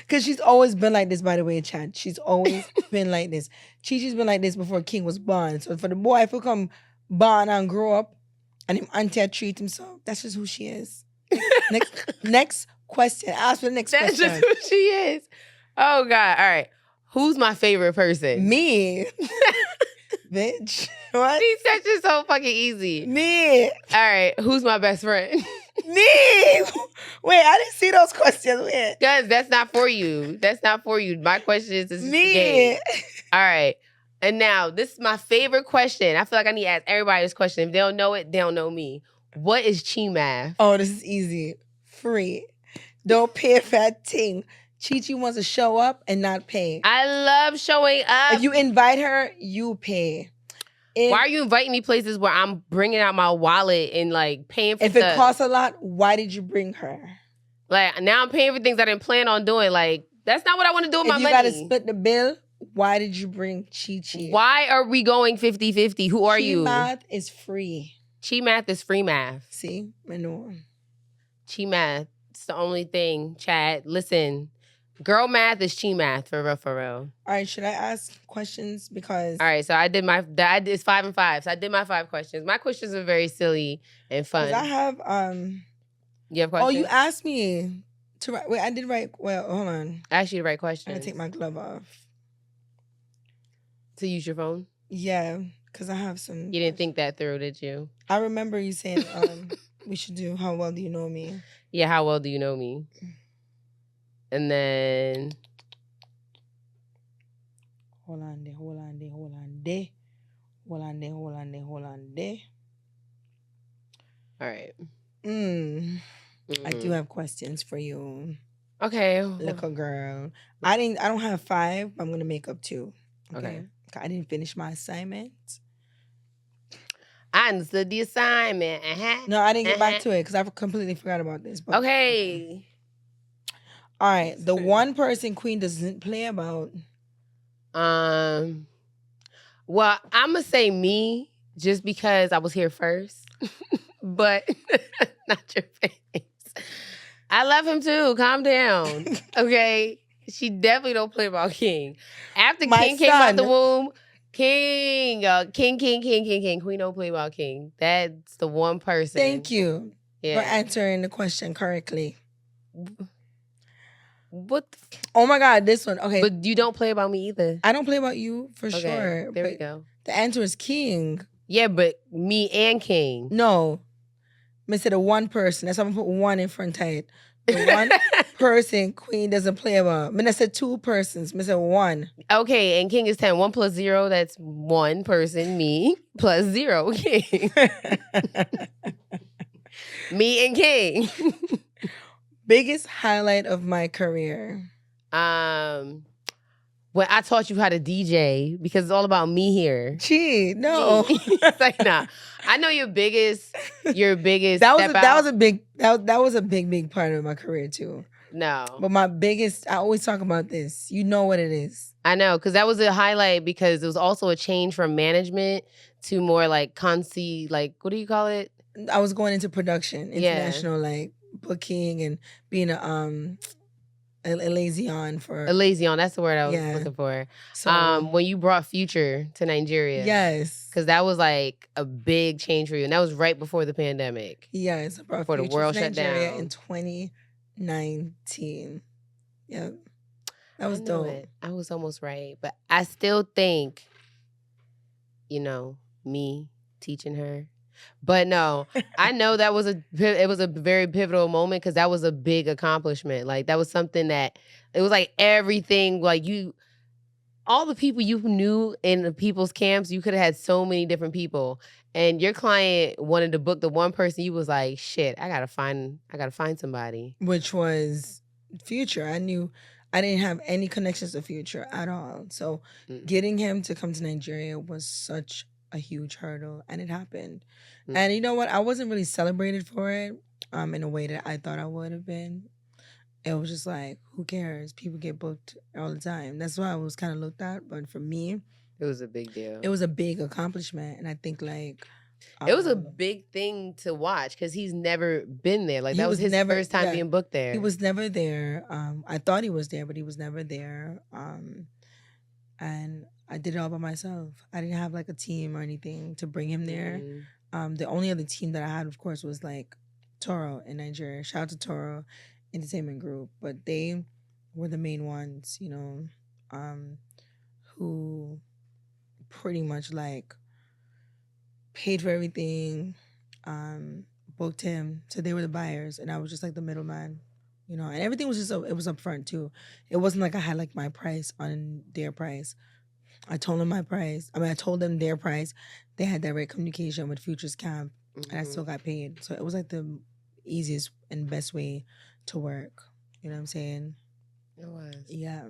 Because she's always been like this, by the way, Chad. She's always been like this. Chi-Chi's been like this before King was born. So for the boy, if he come born and grow up and him auntie treat himself, that's just who she is. Next question. Ask for the next question. That's just who she is. Oh, God. All right. Who's my favorite person? Me. Bitch. What? These questions so fucking easy. Me. All right. Who's my best friend? Me. Wait, I didn't see those questions. Wait. Guys, that's not for you. That's not for you. My question is me. All right. And now, this is my favorite question. I feel like I need to ask everybody this question. If they don't know it, they don't know me. What is Chi math? Oh, this is easy. Free. Don't pay for that thing. Chi-Chi wants to show up and not pay. I love showing up. If you invite her, you pay. Why are you inviting me places where I'm bringing out my wallet and like paying for stuff? If it costs a lot, why did you bring her? Like now I'm paying for things I didn't plan on doing. Like that's not what I want to do with my money. If you got to split the bill, why did you bring Chi-Chi? Why are we going 50-50? Who are you? Chi math is free. Chi math is free math. See? I know. Chi math. It's the only thing, Chad. Listen. Girl math is Chi math, for real, for real. All right, should I ask questions? Because... All right, so it's 5 and 5. So I did my 5 questions. My questions are very silly and fun. I have, You have questions? Oh, you asked me to write. Wait, I did write, well, hold on. I asked you to write questions. I'm going to take my glove off. To use your phone? Yeah, because I have some. You didn't think that through, did you? I remember you saying we should do How Well Do You Know Me? Yeah, How Well Do You Know Me? And then... Hold on there. All right. I do have questions for you. Okay. Little girl. I don't have 5, but I'm gonna make up 2. Okay. I didn't finish my assignment. I understood the assignment. No, I didn't get back to it because I completely forgot about this. But, okay. All right. The one person Queen doesn't play about. Well, I'm gonna say me just because I was here first, but not your face. I love him too. Calm down, okay? She definitely don't play about King. After King came out the womb, King. Queen don't play about King. That's the one person. Thank you for answering the question correctly. What? Oh my God, this one. Okay. But you don't play about me either. I don't play about you for sure. There we go. The answer is King. Yeah, but me and King. No. I said the one person. That's why I'm going to put 1 in front of it. The one person Queen doesn't play about. I said 2 persons. I said 1. Okay, and King is 10. 1 plus 0, that's 1 person. Me plus 0, King. Me and King. Biggest highlight of my career. When I taught you how to DJ, because it's all about me here. Gee, no. It's like, nah. I know your biggest that was a big part of my career too. No. But my biggest, I always talk about this. You know what it is. I know, because that was a highlight because it was also a change from management to more like like, what do you call it? I was going into production, international like booking and being a liaison for... A liaison, that's the word I was looking for. So, when you brought Future to Nigeria. Yes. Because that was like a big change for you. And that was right before the pandemic. Yes. I brought Future the world to Nigeria in 2019. Yep. That was dope. I was almost right. But I still think, me teaching her. But no, I know it was a very pivotal moment because that was a big accomplishment. Like that was something that it was like everything, like all the people you knew in the people's camps, you could have had so many different people. And your client wanted to book the one person, you was like, shit, I gotta find somebody. Which was Future. I knew I didn't have any connections to Future at all. So getting him to come to Nigeria was such a huge hurdle, and it happened. And you know what? I wasn't really celebrated for it in a way that I thought I would have been. It was just like, who cares? People get booked all the time. That's why I was kind of looked at. But for me, it was a big deal. It was a big accomplishment, and I think like it was a big thing to watch because he's never been there. Like that was his first time being booked there. He was never there. I thought he was there, but he was never there. And I did it all by myself. I didn't have like a team or anything to bring him there. The only other team that I had, of course, was like Toro in Nigeria. Shout out to Toro Entertainment Group. But they were the main ones, who pretty much like paid for everything, booked him. So they were the buyers, and I was just like the middleman, and everything was just, it was upfront too. It wasn't like I had like my price on their price. I told them my price. I told them their price. They had direct communication with Future's camp, and I still got paid. So it was like the easiest and best way to work. You know what I'm saying? It was. Yeah.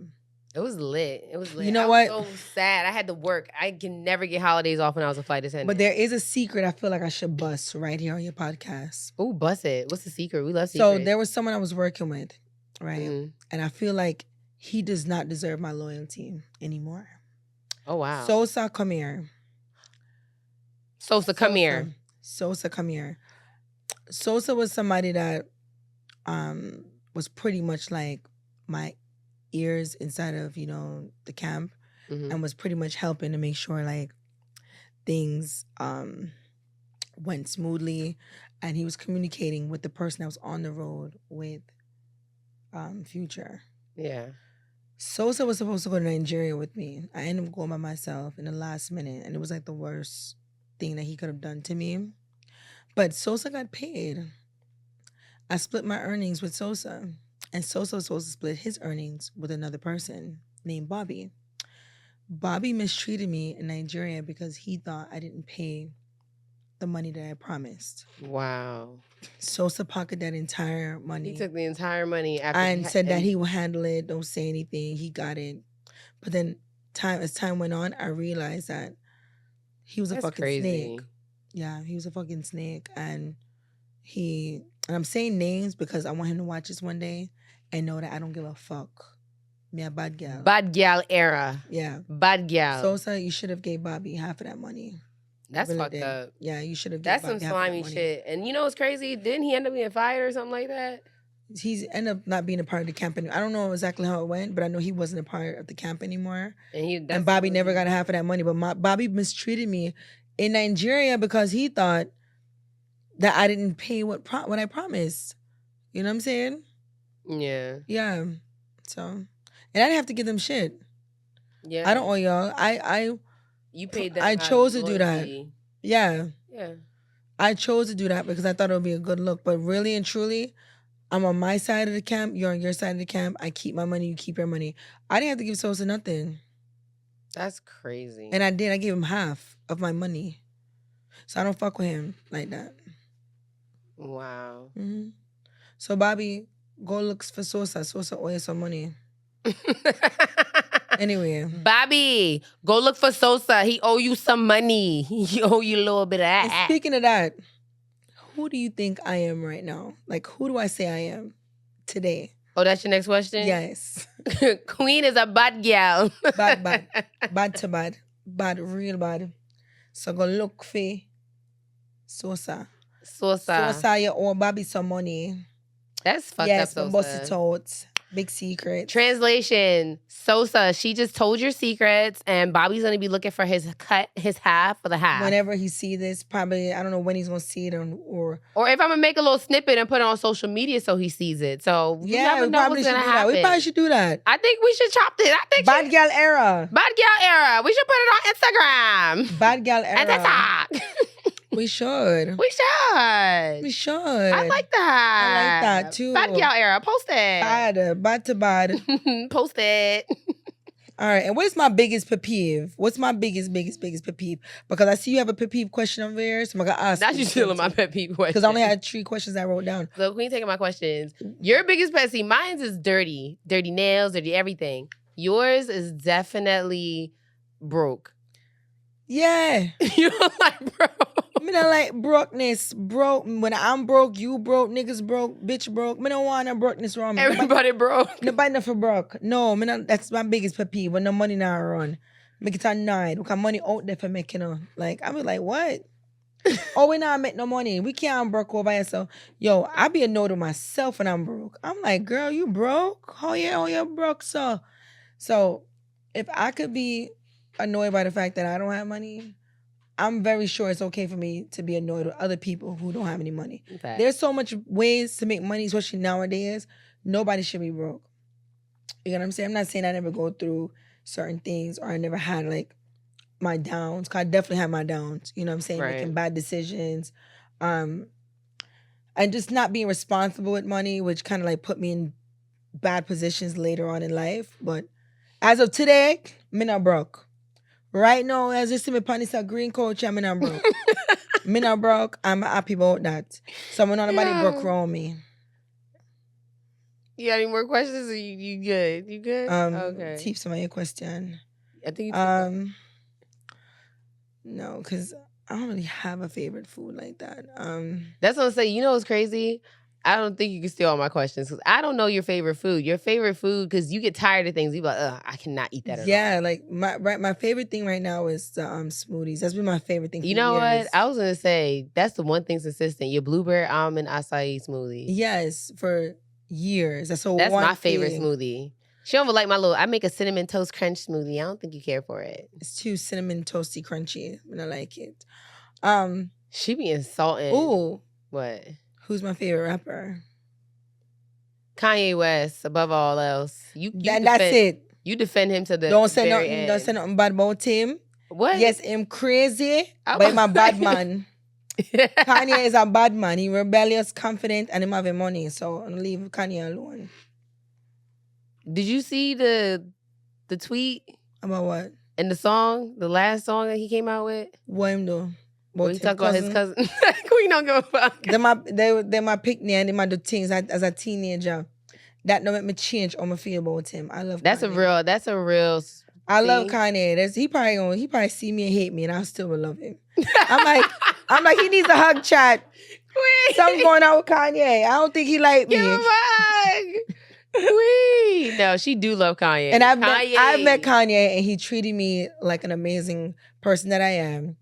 It was lit. It was lit. You know what? I was so sad. I had to work. I can never get holidays off when I was a flight attendant. But there is a secret I feel like I should bust right here on your podcast. Oh, bust it. What's the secret? We love secrets. So there was someone I was working with, right? And I feel like he does not deserve my loyalty anymore. Oh, wow. Sosa, come here. Sosa, come here. Sosa, come here. Sosa was somebody that was pretty much like my ears inside of, the camp, and was pretty much helping to make sure like things went smoothly. And he was communicating with the person that was on the road with Future. Yeah. Sosa was supposed to go to Nigeria with me. I ended up going by myself in the last minute, and it was like the worst thing that he could have done to me. But Sosa got paid. I split my earnings with Sosa, and Sosa was supposed to split his earnings with another person named Bobby. Bobby mistreated me in Nigeria because he thought I didn't pay the money that I promised. Wow. Sosa pocketed that entire money. He took the entire money after and said that he will handle it. Don't say anything. He got it. But then as time went on, I realized that he was a fucking snake. Yeah, he was a fucking snake. And I'm saying names because I want him to watch this one day and know that I don't give a fuck. Me a bad gal. Bad gal era. Yeah. Bad gal. Sosa, you should have gave Bobby half of that money. That's really fucked up. Yeah, you should have. That's some slimy shit. And you know what's crazy? Didn't he end up being fired or something like that? He's ended up not being a part of the camp anymore. I don't know exactly how it went, but I know he wasn't a part of the camp anymore. And Bobby never got half of that money. But Bobby mistreated me in Nigeria because he thought that I didn't pay what I promised. You know what I'm saying? Yeah. Yeah. So, and I didn't have to give them shit. Yeah. I don't owe y'all. You paid them. I chose to do that. Yeah. Yeah. I chose to do that because I thought it would be a good look. But really and truly, I'm on my side of the camp. You're on your side of the camp. I keep my money. You keep your money. I didn't have to give Sosa nothing. That's crazy. And I did. I gave him half of my money. So I don't fuck with him like that. Wow. Mm-hmm. So Bobby, go look for Sosa. Sosa owe you some money. Anyway. Bobby, go look for Sosa. He owe you some money. He owe you a little bit of that. And speaking of that, who do you think I am right now? Like, who do I say I am today? Oh, that's your next question? Yes. Queen is a bad gal. Bad. Bad to bad. Bad, real bad. So go look for Sosa. Sosa, you owe Bobby some money. That's fucked up, Sosa. Yes, bust it out. Big secret. Translation: Sosa, she just told your secrets, and Bobby's gonna be looking for his half for the half. Whenever he see this, probably I don't know when he's gonna see it, or if I'm gonna make a little snippet and put it on social media so he sees it. So you yeah, never know what's gonna happen. We probably should do that. I think we should chop it. I think Bad gal era. Bad gal era. We should put it on Instagram. Bad gal era. And TikTok. We should. We should. I like that. I like that too. Bad gal era. Post it. Bad to bad. Post it. All right. And what's my biggest pet peeve? What's my biggest pet peeve? Because I see you have a pet peeve question over there, so I'm gonna ask. That's you stealing my pet peeve question. Because I only had 3 questions I wrote down. So Queen taking my questions. Your biggest pet peeve, mine is dirty nails, dirty everything. Yours is definitely broke. Yeah. You don't like broke. Me don't like brokenness. Broke. When I'm broke, you broke, niggas broke, bitch broke. Me don't want no brokenness wrong. Everybody broke. Nobody nothing broke. No, me not, that's my biggest pet peeve. When no money now run. Make it a night. Because money out there for making like, I be like, what? Oh, we not make no money. We can't broke over here. So, yo, I be annoyed with myself when I'm broke. I'm like, girl, you broke? Oh, yeah, broke. So, if I could be annoyed by the fact that I don't have money, I'm very sure it's okay for me to be annoyed with other people who don't have any money. Okay. There's so much ways to make money, especially nowadays. Nobody should be broke. You know what I'm saying? I'm not saying I never go through certain things or I never had like my downs. Cause I definitely had my downs. You know what I'm saying? Right. Making bad decisions. And just not being responsible with money, which kind of like put me in bad positions later on in life. But as of today, I'm not broke. Right now, as you see me on this green coach, I'm not broke. I'm not broke. I'm happy about that. So I'm not nobody broke around me. You got any more questions? Or you good? You good? Okay. Keep some of your question. I think you no, because I don't really have a favorite food like that. That's what I'm saying. You know what's crazy? I don't think you can steal all my questions because I don't know your favorite food. Your favorite food, because you get tired of things. You be like, I cannot eat that at all. Yeah, like my favorite thing right now is the smoothies. That's been my favorite thing for You know years. What? I was going to say, that's the one thing consistent. Your blueberry, almond, acai smoothie. Yes, for years. That's my favorite smoothie. She don't like my I make a cinnamon toast crunch smoothie. I don't think you care for it. It's too cinnamon toasty crunchy, and I like it. She be insulting. Ooh. What? Who's my favorite rapper? Kanye West, above all else. That's it. You defend him to the don't say very nothing. end. Don't say nothing bad about him. What? Yes, him crazy, but him a bad man. Kanye is a bad man. He rebellious, confident, and him having money. So leave Kanye alone. Did you see the tweet about what? And the song, the last song that he came out with? What him do? When he talk about his cousin. We don't give a fuck. They my pick me and they might do things as a teenager. That don't make me change how I feel about him. I love Kanye. That's a real I love Kanye. He probably see me and hate me and I still will love him. I'm like, he needs a hug chat. Wait. Something going on with Kanye. I don't think he like me. Give him a hug. Wait. No, she do love Kanye. And I've met Kanye and he treated me like an amazing person that I am.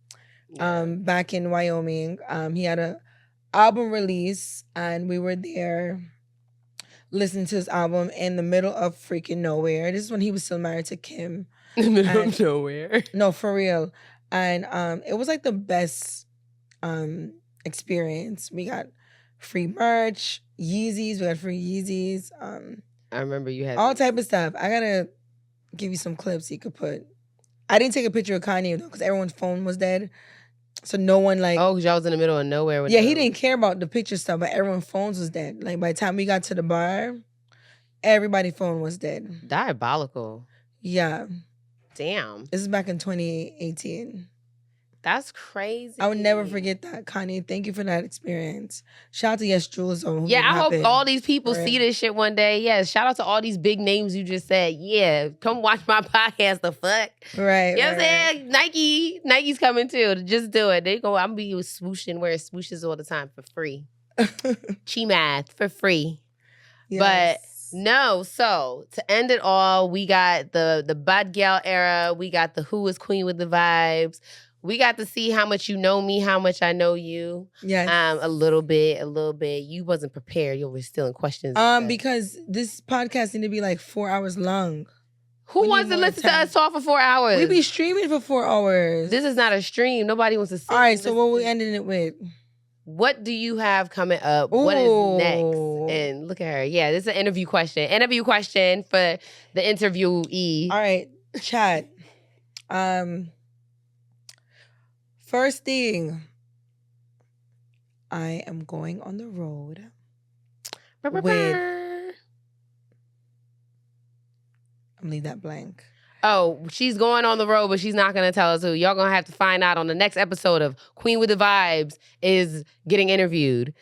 Yeah. Back in Wyoming. He had a album release and we were there listening to his album in the middle of freaking nowhere. This is when he was still married to Kim. In the middle of nowhere. No, for real. And it was like the best experience. We got free merch, Yeezys. We got free Yeezys. I remember you had all type of stuff. I gotta give you some clips you could put. I didn't take a picture of Kanye though because everyone's phone was dead. So no one like... Oh, because y'all was in the middle of nowhere with he didn't care about the picture stuff, but everyone's phones was dead. Like by the time we got to the bar, everybody's phone was dead. Diabolical. Yeah. Damn. This is back in 2018. That's crazy. I would never forget that, Kanye. Thank you for that experience. Shout out to Yes Jules. Yeah, I hope all these people see this shit one day. Yeah, shout out to all these big names you just said. Yeah, come watch my podcast. The fuck, right? You know what I'm saying? Nike's coming too. Just do it. They go. I'm be swooshing, wearing swooshes all the time for free. Chi math for free. Yes. But no. So to end it all, we got the bad gal era. We got the Who is Queen with the Vibes. We got to see how much you know me, how much I know you. Yes. A little bit. You wasn't prepared. You were still in questions. Because this podcast need to be like 4 hours long. Who wants to listen to us talk for 4 hours? We be streaming for 4 hours. This is not a stream. Nobody wants to see. All right, so what we ending it with? What do you have coming up? Ooh. What is next? And look at her. Yeah, this is an interview question. Interview question for the interviewee. All right, chat. First thing, I am going on the road with... I'm leave that blank. Oh, she's going on the road, but she's not going to tell us who. Y'all going to have to find out on the next episode of Queen with the Vibes is getting interviewed.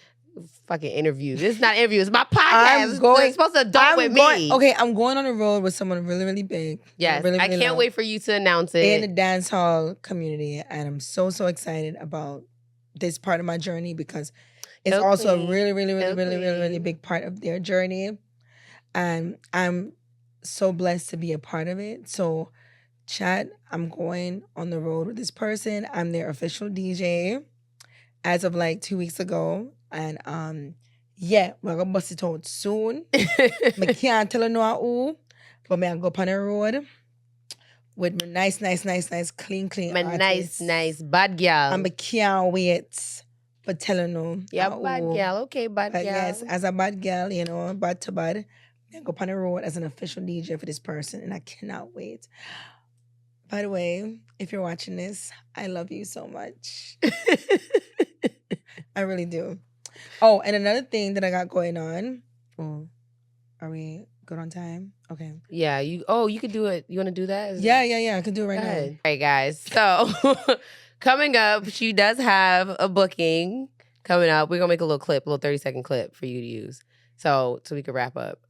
Fucking interview. This is not an interview. It's my podcast. It's supposed to adult with me. Okay, I'm going on the road with someone really, really big. Yes, really, I can't wait for you to announce it. In the dance hall community. And I'm so excited about this part of my journey because it's also a really, really, really, really, really, really big part of their journey. And I'm so blessed to be a part of it. So, chat, I'm going on the road with this person. I'm their official DJ as of like 2 weeks ago. And yeah, we're gonna bust it out soon. I can't tell you no who, but I'm go up on the road with my nice, clean my artists. nice bad girl. And I can't wait for telling you. Yeah, bad girl. Okay, bad girl. Yes, as a bad girl, you know, bad to bad. I go up on the road as an official DJ for this person, and I cannot wait. By the way, if you're watching this, I love you so much. I really do. Oh, and another thing that I got going on. Oh, are we good on time? Okay. Yeah, you could do it. You want to do that? Yeah. I can do it right now. All right, guys. So coming up, she does have a booking coming up. We're going to make a little 30-second clip for you to use. So we can wrap up.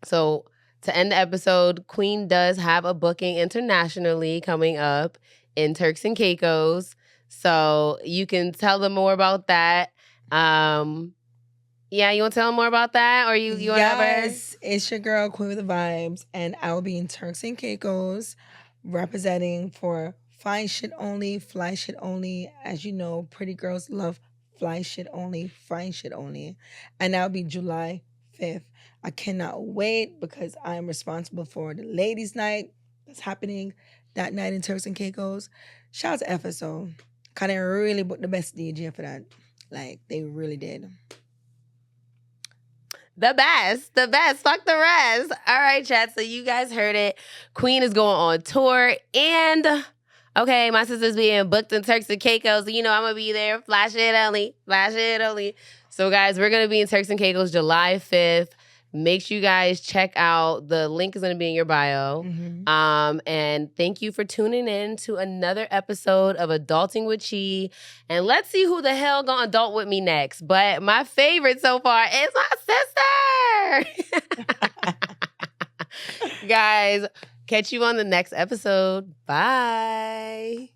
So to end the episode, Queen does have a booking internationally coming up in Turks and Caicos. So you can tell them more about that. Yeah, you want to tell them more about that? Or you want to Yes, it's your girl, Queen with the Vibes. And I will be in Turks and Caicos representing for fine shit only, fly shit only. As you know, pretty girls love fly shit only, fine shit only. And that'll be July 5th. I cannot wait because I'm responsible for the ladies' night that's happening that night in Turks and Caicos. Shout out to FSO. Kind of really booked the best DJ for that. Like, they really did. The best. Fuck the rest. All right, chat. So you guys heard it. Queen is going on tour. And, okay, my sister's being booked in Turks and Caicos. So, I'm going to be there. Flash it only. So, guys, we're going to be in Turks and Caicos July 5th. Make sure you guys check out. The link is going to be in your bio. And thank you for tuning in to another episode of Adulting with Chi. And let's see who the hell gonna adult with me next. But my favorite so far is my sister. Guys, catch you on the next episode. Bye.